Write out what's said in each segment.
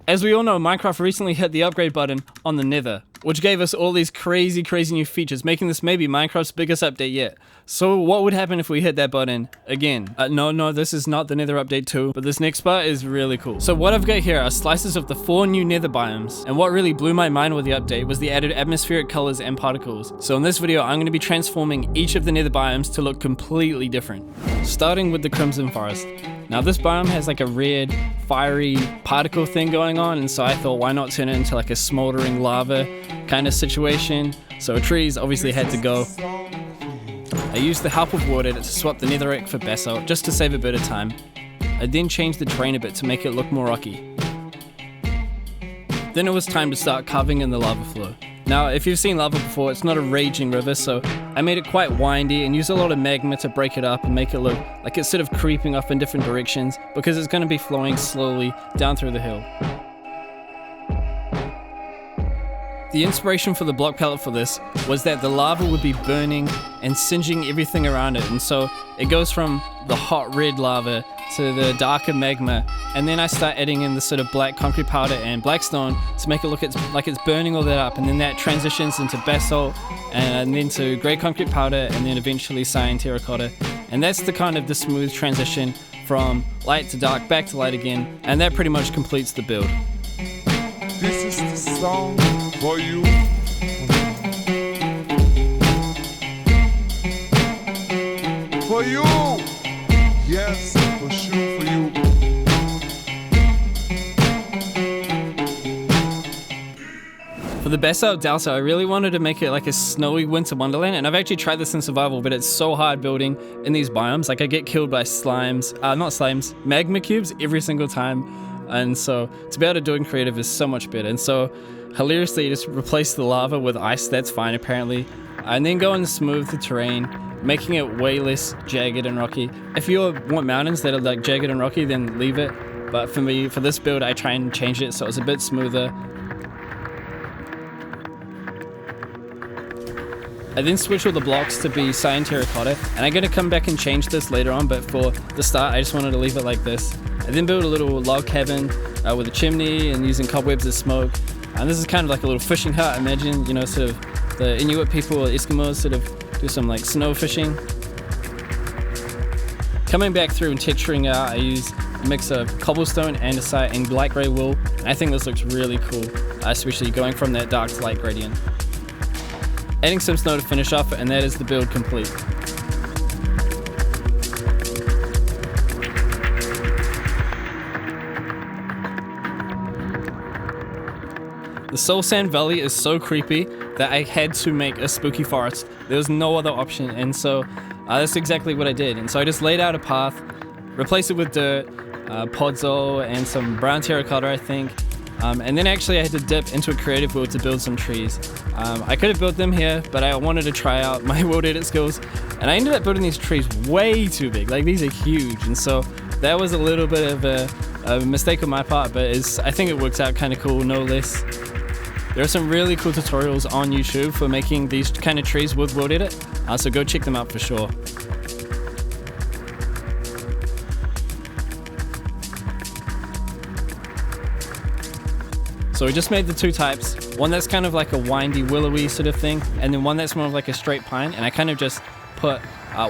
As we all know, Minecraft recently hit the upgrade button on the Nether, which gave us all these crazy new features, making this maybe Minecraft's biggest update yet. So what would happen if we hit that button again? No, this is not the Nether update 2, but this next part is really cool. So what I've got here are slices of the 4 new Nether biomes, and what really blew my mind with the update was the added atmospheric colors and particles. So in this video, I'm going to be transforming each of the Nether biomes to look completely different. Starting with the Crimson Forest. Now this biome has like a red, fiery particle thing going on, and so I thought, why not turn it into like a smoldering lava kind of situation? So trees obviously had to go. I used the help of water to swap the netherrack for basalt just to save a bit of time. I then changed the terrain a bit to make it look more rocky. Then it was time to start carving in the lava flow. Now, if you've seen lava before, it's not a raging river, so I made it quite windy and used a lot of magma to break it up and make it look like it's sort of creeping off in different directions because it's going to be flowing slowly down through the hill. The inspiration for the block palette for this was that the lava would be burning and singeing everything around it, and so it goes from the hot red lava to the darker magma, and then I start adding in the sort of black concrete powder and blackstone to make it look like it's burning all that up, and then that transitions into basalt and then to grey concrete powder and then eventually cyan terracotta, and that's the kind of the smooth transition from light to dark back to light again, and that pretty much completes the build. This is the song for you. For you. Yes, for sure for you. For the Basalt Deltas, I really wanted to make it like a snowy winter wonderland, and I've actually tried this in survival, but it's so hard building in these biomes. Like I get killed by magma cubes every single time. And so to be able to do it in creative is so much better. And so hilariously, you just replace the lava with ice. That's fine apparently. And then go and smooth the terrain, making it way less jagged and rocky. If you want mountains that are like jagged and rocky, then leave it. But for me, for this build, I try and change it so it's a bit smoother. I then switch all the blocks to be cyan terracotta, and I'm going to come back and change this later on, but for the start I just wanted to leave it like this. I then built a little log cabin with a chimney and using cobwebs as smoke, and this is kind of like a little fishing hut. Imagine, you know, sort of the Inuit people or Eskimos sort of do some like snow fishing. Coming back through and texturing out, I use a mix of cobblestone, andesite and light grey wool, and I think this looks really cool, especially going from that dark to light gradient. Adding some snow to finish off, and that is the build complete. The Soul Sand Valley is so creepy that I had to make a spooky forest. There was no other option, and so that's exactly what I did. And so I just laid out a path, replaced it with dirt, podzol, and some brown terracotta, I think. And then actually I had to dip into a creative world to build some trees. I could have built them here, but I wanted to try out my world edit skills, and I ended up building these trees way too big. Like, these are huge, and so that was a little bit of a mistake on my part, but I think it works out kind of cool, no less. There are some really cool tutorials on YouTube for making these kind of trees with world edit, so go check them out for sure. So we just made the 2 types, one that's kind of like a windy, willowy sort of thing, and then one that's more of like a straight pine, and I kind of just put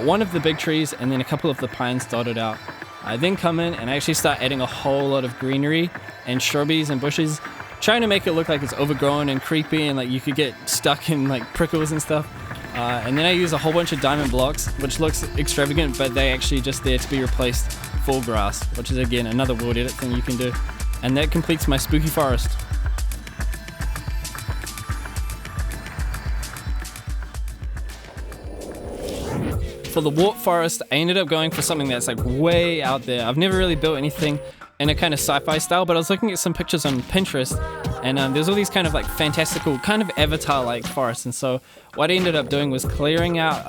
one of the big trees and then a couple of the pines dotted out. I then come in and I actually start adding a whole lot of greenery and shrubbies and bushes, trying to make it look like it's overgrown and creepy and like you could get stuck in like prickles and stuff. And then I use a whole bunch of diamond blocks, which looks extravagant, but they actually just there to be replaced for grass, which is again another world edit thing you can do. And that completes my spooky forest. For the warp forest, I ended up going for something that's like way out there. I've never really built anything in a kind of sci-fi style, but I was looking at some pictures on Pinterest, and there's all these kind of like fantastical, kind of Avatar-like forests. And so what I ended up doing was clearing out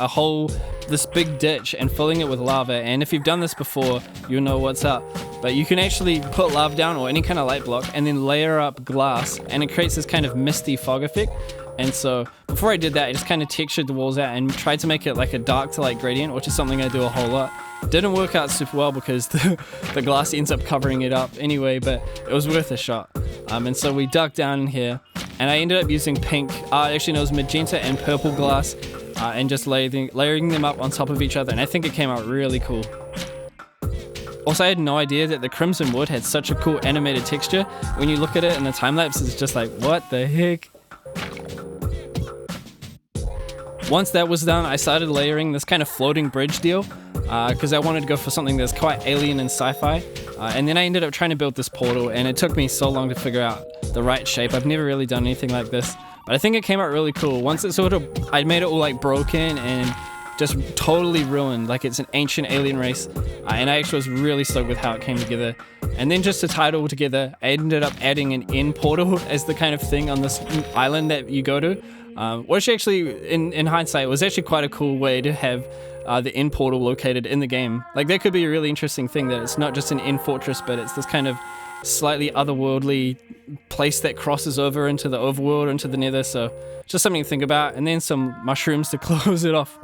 this big ditch and filling it with lava. And if you've done this before, you'll know what's up. But you can actually put lava down or any kind of light block and then layer up glass, and it creates this kind of misty fog effect. And so before I did that, I just kind of textured the walls out and tried to make it like a dark to light gradient, which is something I do a whole lot. Didn't work out super well because the glass ends up covering it up anyway, but it was worth a shot. And so we dug down in here, and I ended up using pink, actually no, it was magenta and purple glass, and just layering them up on top of each other, and I think it came out really cool. Also, I had no idea that the crimson wood had such a cool animated texture. When you look at it in the time-lapse, it's just like, what the heck? Once that was done, I started layering this kind of floating bridge deal, because I wanted to go for something that's quite alien and sci-fi. And then I ended up trying to build this portal, and it took me so long to figure out the right shape. I've never really done anything like this, but I think it came out really cool. Once it I made it all like broken and just totally ruined, like it's an ancient alien race, and I actually was really stoked with how it came together. And then just to tie it all together, I ended up adding an end portal as the kind of thing on this island that you go to, which actually, in hindsight, was actually quite a cool way to have the end portal located in the game. Like, that could be a really interesting thing, that it's not just an end fortress, but it's this kind of slightly otherworldly place that crosses over into the overworld, into the nether. So just something to think about, and then some mushrooms to close it off.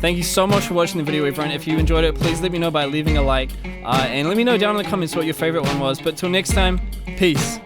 Thank you so much for watching the video, everyone. If you enjoyed it, please let me know by leaving a like, and let me know down in the comments what your favorite one was. But till next time, peace.